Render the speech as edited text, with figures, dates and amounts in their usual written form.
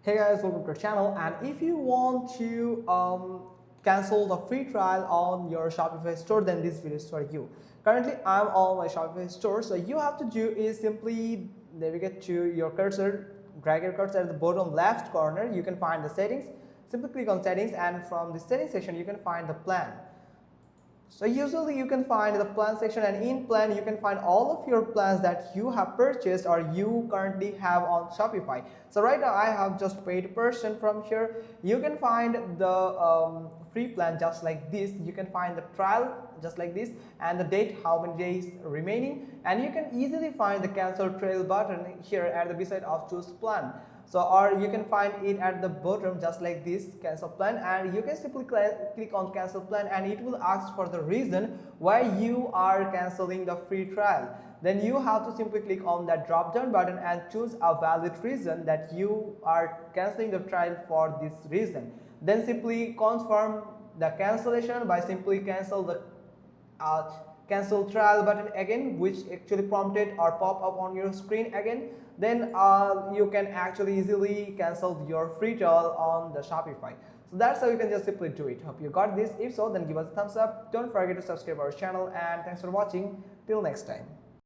Hey guys, welcome to our channel. And if you want to cancel the free trial on your Shopify store, then this video is for you. Currently I'm on my Shopify store, so you have to do is simply navigate to your cursor, drag your cursor at the bottom left corner. You can find the settings. Simply click on settings, and from the settings section you can find the plan. So usually you can find the plan section, and in plan you can find all of your plans that you have purchased or you currently have on Shopify. So right now I have just paid person from here. You can find the free plan just like this. You can find the trial just like this and the date, how many days remaining, and you can easily find the cancel trial button here at the beside of choose plan. So or you can find it at the bottom just like this, cancel plan, and you can simply click on cancel plan, and it will ask for the reason why you are canceling the free trial. Then you have to simply click on that drop down button and choose a valid reason that you are canceling the trial for this reason. Then simply confirm the cancellation by simply cancel the cancel trial button again, which actually prompted or pop up on your screen again. Then you can actually easily cancel your free trial on the Shopify. So that's how you can just simply do it. Hope you got this. If so, then give us a thumbs up. Don't forget to subscribe our channel, and thanks for watching. Till next time.